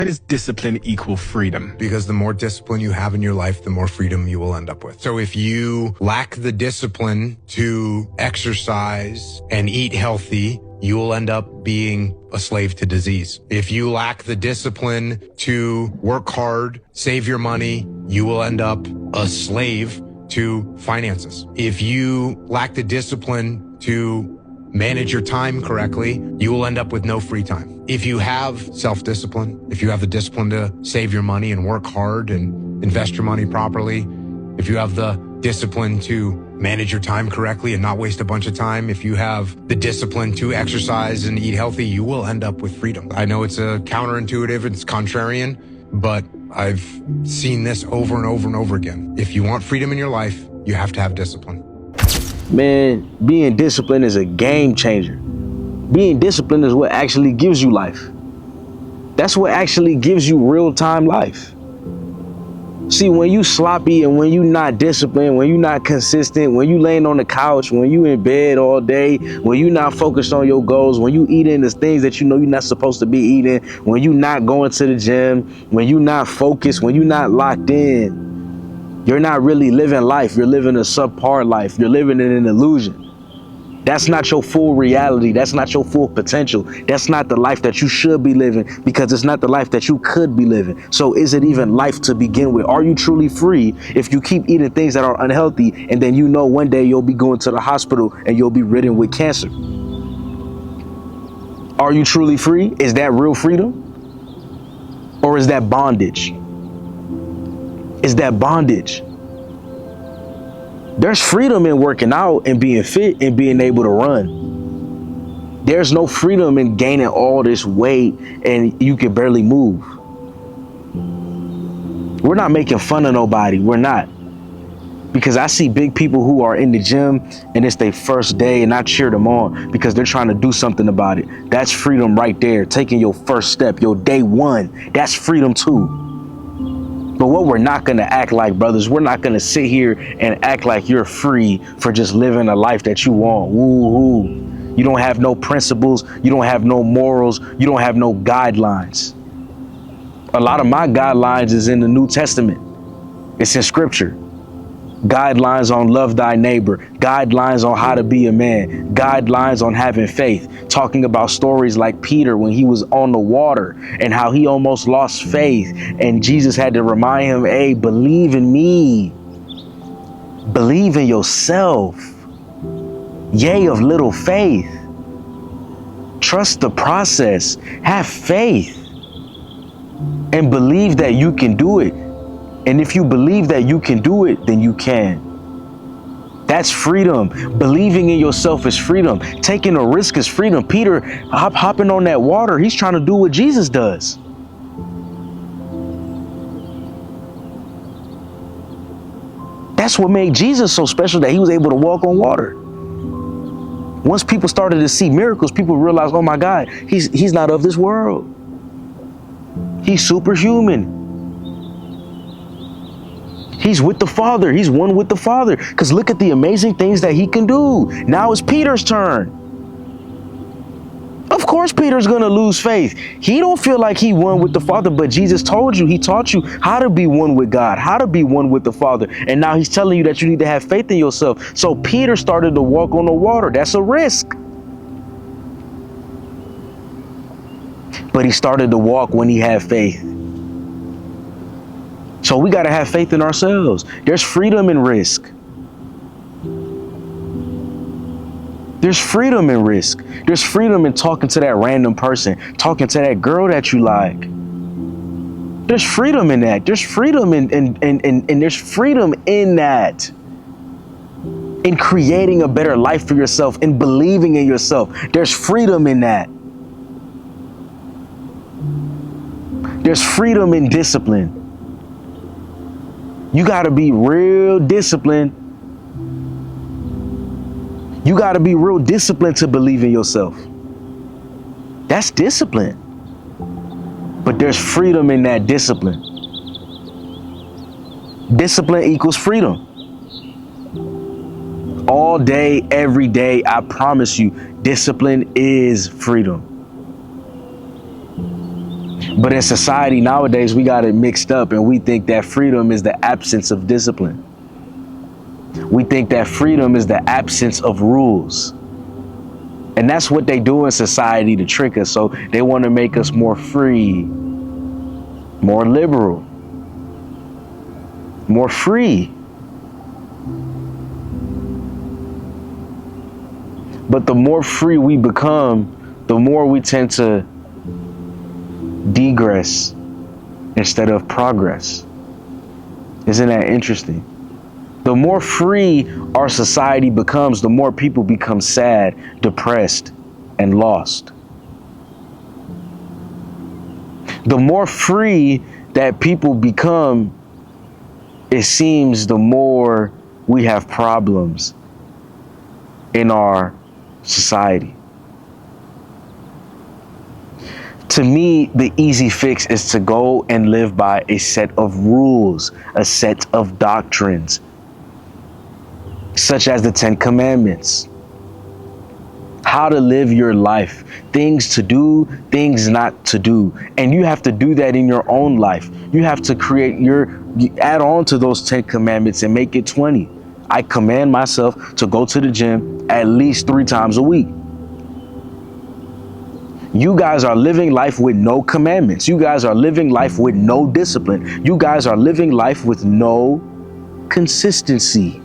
Why does discipline equal freedom? Because the more discipline you have in your life, the more freedom you will end up with. So if you lack the discipline to exercise and eat healthy, you will end up being a slave to disease. If you lack the discipline to work hard, save your money, you will end up a slave to finances. If you lack the discipline to manage your time correctly, you will end up with no free time. If you have self-discipline, if you have the discipline to save your money and work hard and invest your money properly, if you have the discipline to manage your time correctly and not waste a bunch of time, if you have the discipline to exercise and eat healthy, you will end up with freedom. I know it's counterintuitive, it's contrarian, but I've seen this over and over and over again. If you want freedom in your life, you have to have discipline. Man, being disciplined is a game changer. Being disciplined is what actually gives you life. That's what actually gives you real-time life. See, when you sloppy and when you not disciplined, when you not consistent, when you laying on the couch, when you in bed all day, when you not focused on your goals, when you eating the things that you know you're not supposed to be eating, when you not going to the gym, when you not focused, when you not locked in, you're not really living life. You're living a subpar life. You're living in an illusion. That's not your full reality. That's not your full potential. That's not the life that you should be living, because it's not the life that you could be living. So is it even life to begin with? Are you truly free if you keep eating things that are unhealthy and then you know one day you'll be going to the hospital and you'll be ridden with cancer? Are you truly free? Is that real freedom? Or is that bondage? Is that bondage? There's freedom in working out and being fit and being able to run. There's no freedom in gaining all this weight and you can barely move. We're not making fun of nobody. We're not. Because I see big people who are in the gym and it's their first day and I cheer them on because they're trying to do something about it. That's freedom right there. Taking your first step, your day one. That's freedom too. But what we're not going to act like, brothers, we're not going to sit here and act like you're free for just living a life that you want. Woo-hoo. You don't have no principles. You don't have no morals. You don't have no guidelines. A lot of my guidelines is in the New Testament. It's in scripture. Guidelines on love thy neighbor, guidelines on how to be a man, guidelines on having faith, talking about stories like Peter when he was on the water and how he almost lost faith. And Jesus had to remind him, hey, believe in me. Believe in yourself. Yea, of little faith. Trust the process. Have faith. And believe that you can do it. And if you believe that you can do it, then you can. That's freedom. Believing in yourself is freedom. Taking a risk is freedom. Peter hopping on that water, he's trying to do what Jesus does. That's what made Jesus so special, that he was able to walk on water. Once people started to see miracles, people realized, oh my God, he's not of this world. He's superhuman. He's with the Father. He's one with the Father. Because look at the amazing things that he can do. Now it's Peter's turn. Of course, Peter's going to lose faith. He don't feel like he won with the Father, but Jesus told you, he taught you how to be one with God, how to be one with the Father. And now he's telling you that you need to have faith in yourself. So Peter started to walk on the water. That's a risk. But he started to walk when he had faith. So we got to have faith in ourselves. There's freedom in risk. There's freedom in risk. There's freedom in talking to that random person, talking to that girl that you like. There's freedom in that. There's freedom and there's freedom in that. In creating a better life for yourself, in believing in yourself. There's freedom in that. There's freedom in discipline. You got to be real disciplined. You got to be real disciplined to believe in yourself. That's discipline. But there's freedom in that discipline. Discipline equals freedom. All day, every day, I promise you, discipline is freedom. But in society nowadays, we got it mixed up and we think that freedom is the absence of discipline. We think that freedom is the absence of rules. And that's what they do in society to trick us. So they want to make us more free, more liberal, more free. But the more free we become, the more we tend to degress instead of progress. Isn't that interesting? The more free our society becomes, the more people become sad, depressed, and lost. The more free that people become, it seems the more we have problems in our society. To me, the easy fix is to go and live by a set of rules, a set of doctrines, such as the 10 Commandments. How to live your life, things to do, things not to do. And you have to do that in your own life. You have to add on to those 10 Commandments and make it 20. I command myself to go to the gym at least 3 times a week. You guys are living life with no commandments. You guys are living life with no discipline. You guys are living life with no consistency.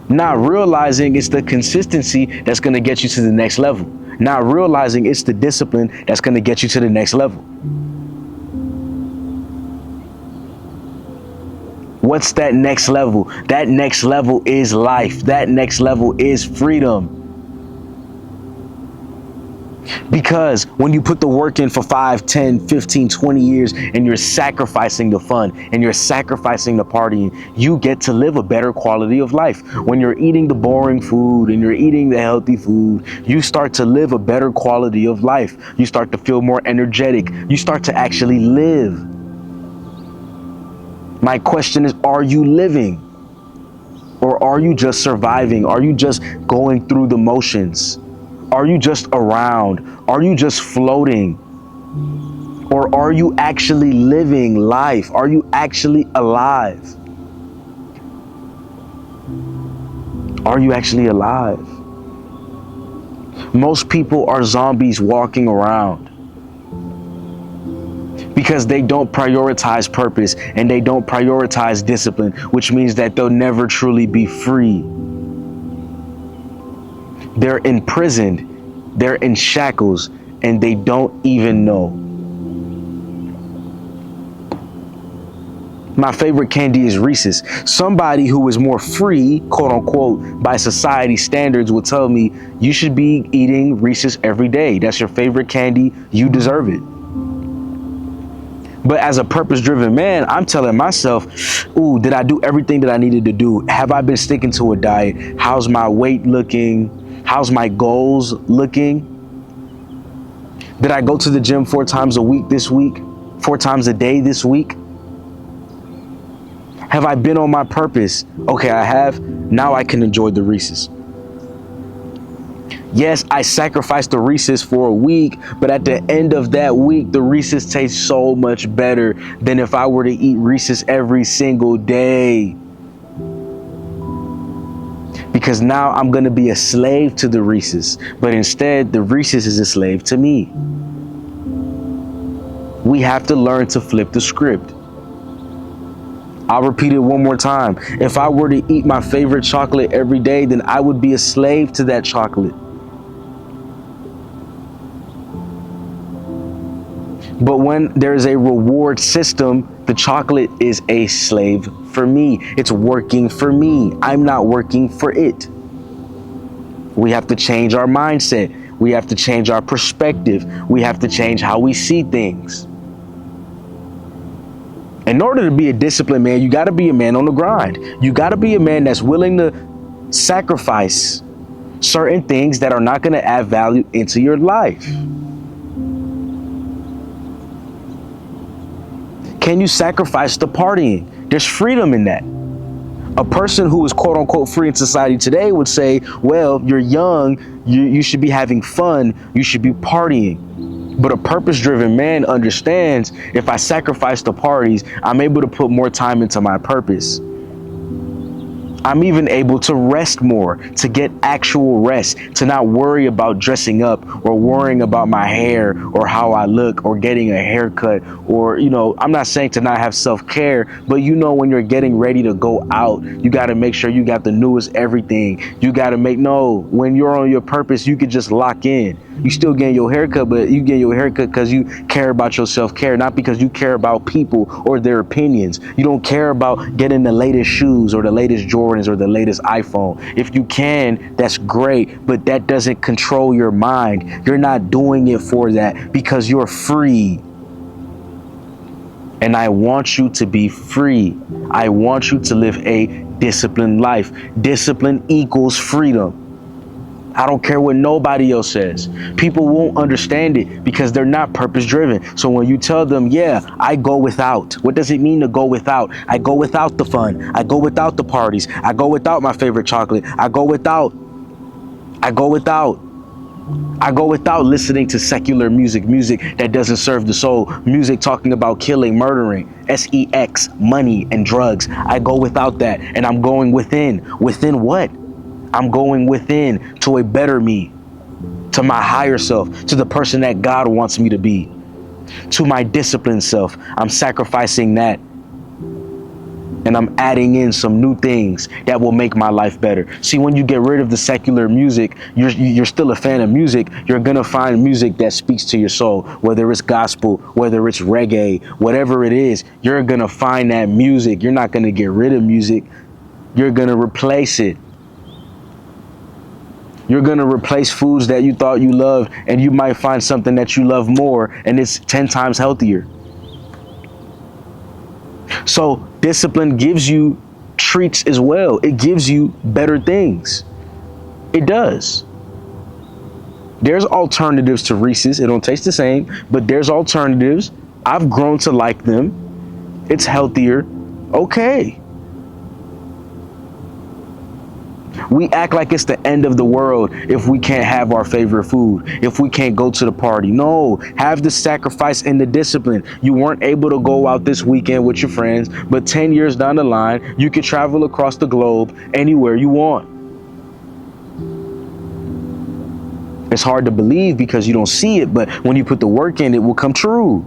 Not realizing it's the consistency that's going to get you to the next level. Not realizing it's the discipline that's going to get you to the next level. What's that next level? That next level is life. That next level is freedom. Because when you put the work in for 5, 10, 15, 20 years and you're sacrificing the fun and you're sacrificing the partying, you get to live a better quality of life. When you're eating the boring food and you're eating the healthy food, you start to live a better quality of life. You start to feel more energetic. You start to actually live. My question is, are you living? Or are you just surviving? Are you just going through the motions? Are you just around? Are you just floating? Or are you actually living life? Are you actually alive? Are you actually alive? Most people are zombies walking around because they don't prioritize purpose and they don't prioritize discipline, which means that they'll never truly be free. They're imprisoned, they're in shackles, and they don't even know. My favorite candy is Reese's. Somebody who is more free, quote unquote, by society standards will tell me you should be eating Reese's every day. That's your favorite candy. You deserve it. But as a purpose-driven man, I'm telling myself, ooh, did I do everything that I needed to do? Have I been sticking to a diet? How's my weight looking? How's my goals looking? Did I go to the gym 4 times a week this week? 4 times a day this week? Have I been on my purpose? Okay, I have. Now I can enjoy the Reese's. Yes, I sacrificed the Reese's for a week, but at the end of that week, the Reese's tastes so much better than if I were to eat Reese's every single day. Because now I'm going to be a slave to the Reese's, but instead the Reese's is a slave to me. We have to learn to flip the script. I'll repeat it one more time. If I were to eat my favorite chocolate every day, then I would be a slave to that chocolate. But when there's a reward system, the chocolate is a slave for me. It's working for me. I'm not working for it. We have to change our mindset. We have to change our perspective. We have to change how we see things. In order to be a disciplined man, you got to be a man on the grind. You got to be a man that's willing to sacrifice certain things that are not going to add value into your life. Can you sacrifice the partying? There's freedom in that. A person who is quote unquote free in society today would say, well, you're young, you should be having fun, you should be partying. But a purpose-driven man understands if I sacrifice the parties, I'm able to put more time into my purpose. I'm even able to rest more, to get actual rest, to not worry about dressing up or worrying about my hair or how I look or getting a haircut or, I'm not saying to not have self-care, but when you're getting ready to go out, you got to make sure you got the newest everything. You got to when you're on your purpose, you could just lock in. You still getting your haircut, but you get your haircut because you care about your self-care, not because you care about people or their opinions. You don't care about getting the latest shoes or the latest Jordans or the latest iPhone. If you can, that's great, but that doesn't control your mind. You're not doing it for that because you're free. And I want you to be free. I want you to live a disciplined life. Discipline equals freedom. I don't care what nobody else says. People won't understand it because they're not purpose driven. So when you tell them, yeah, I go without. What does it mean to go without? I go without the fun. I go without the parties. I go without my favorite chocolate. I go without listening to secular music that doesn't serve the soul, music talking about killing, murdering, sex, money, and drugs. I go without that, and I'm going within. Within what? I'm going within to a better me, to my higher self, to the person that God wants me to be, to my disciplined self. I'm sacrificing that. And I'm adding in some new things that will make my life better. See, when you get rid of the secular music, you're still a fan of music. You're going to find music that speaks to your soul, whether it's gospel, whether it's reggae, whatever it is, you're going to find that music. You're not going to get rid of music. You're going to replace it. You're going to replace foods that you thought you loved, and you might find something that you love more, and it's 10 times healthier. So discipline gives you treats as well. It gives you better things. It does. There's alternatives to Reese's. It don't taste the same, but there's alternatives. I've grown to like them. It's healthier. Okay. We act like it's the end of the world if we can't have our favorite food, if we can't go to the party. No, have the sacrifice and the discipline. You weren't able to go out this weekend with your friends, but 10 years down the line, you could travel across the globe anywhere you want. It's hard to believe because you don't see it, but when you put the work in, it will come true.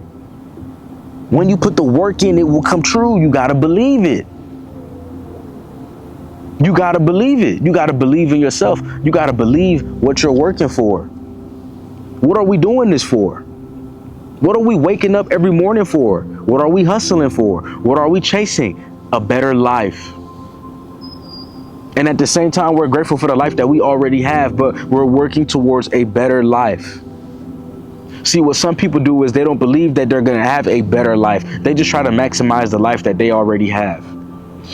When you put the work in, it will come true. You got to believe it. You got to believe it. You got to believe in yourself. You got to believe what you're working for. What are we doing this for? What are we waking up every morning for? What are we hustling for? What are we chasing? A better life. And at the same time, we're grateful for the life that we already have, but we're working towards a better life. See, what some people do is they don't believe that they're going to have a better life. They just try to maximize the life that they already have.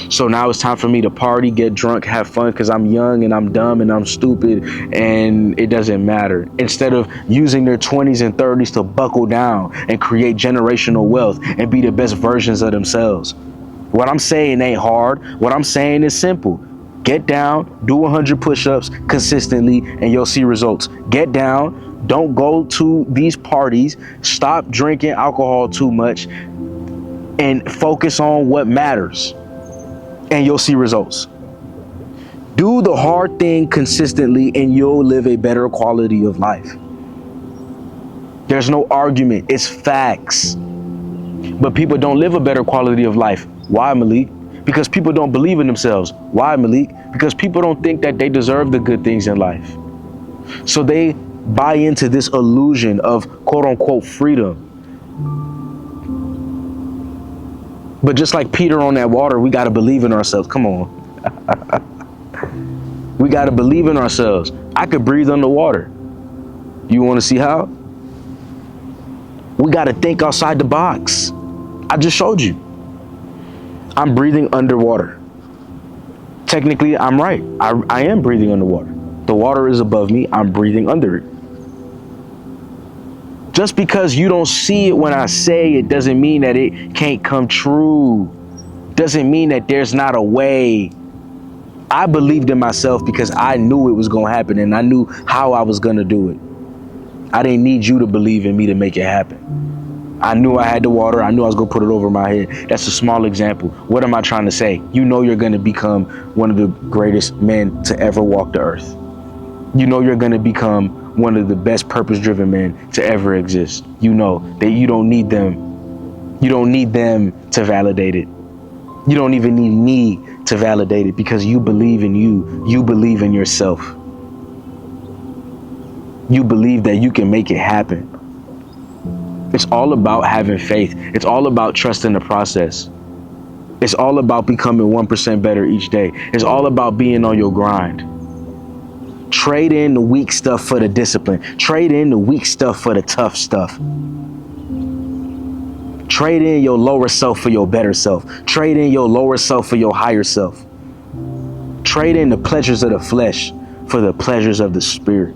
So now it's time for me to party, get drunk, have fun because I'm young and I'm dumb and I'm stupid and it doesn't matter. Instead of using their 20s and 30s to buckle down and create generational wealth and be the best versions of themselves. What I'm saying ain't hard. What I'm saying is simple. Get down, do 100 push-ups consistently and you'll see results. Get down, don't go to these parties, stop drinking alcohol too much and focus on what matters. And you'll see results. Do the hard thing consistently and you'll live a better quality of life. There's no argument. It's facts. But people don't live a better quality of life. Why, Malique? Because people don't believe in themselves. Why, Malique? Because people don't think that they deserve the good things in life. So they buy into this illusion of quote unquote freedom. But just like Peter on that water, we got to believe in ourselves. Come on. We got to believe in ourselves. I could breathe underwater. You want to see how? We got to think outside the box. I just showed you. I'm breathing underwater. Technically, I'm right. I am breathing underwater. The water is above me. I'm breathing under it. Just because you don't see it when I say it doesn't mean that it can't come true. Doesn't mean that there's not a way. I believed in myself because I knew it was going to happen and I knew how I was going to do it. I didn't need you to believe in me to make it happen. I knew I had the water. I knew I was going to put it over my head. That's a small example. What am I trying to say? You know you're going to become one of the greatest men to ever walk the earth. You know you're going to become one of the best purpose-driven men to ever exist. You know that you don't need them. You don't need them to validate it. You don't even need me to validate it, because you believe in you. You believe in yourself. You believe that you can make it happen. It's all about having faith. It's all about trusting the process. It's all about becoming 1% better each day. It's all about being on your grind. Trade in the weak stuff for the discipline. Trade in the weak stuff for the tough stuff. Trade in your lower self for your better self. Trade in your lower self for your higher self. Trade in the pleasures of the flesh for the pleasures of the spirit.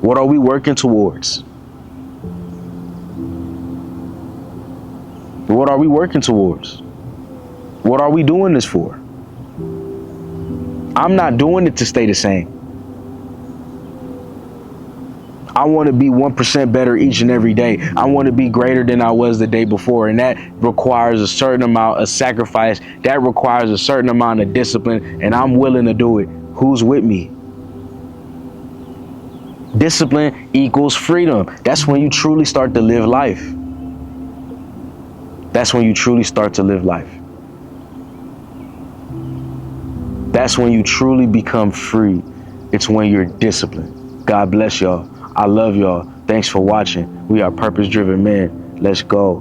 What are we working towards? What are we working towards? What are we doing this for? I'm not doing it to stay the same. I want to be 1% better each and every day. I want to be greater than I was the day before. And that requires a certain amount of sacrifice. That requires a certain amount of discipline. And I'm willing to do it. Who's with me? Discipline equals freedom. That's when you truly start to live life. That's when you truly start to live life. That's when you truly become free. It's when you're disciplined. God bless y'all. I love y'all. Thanks for watching. We are purpose-driven men. Let's go.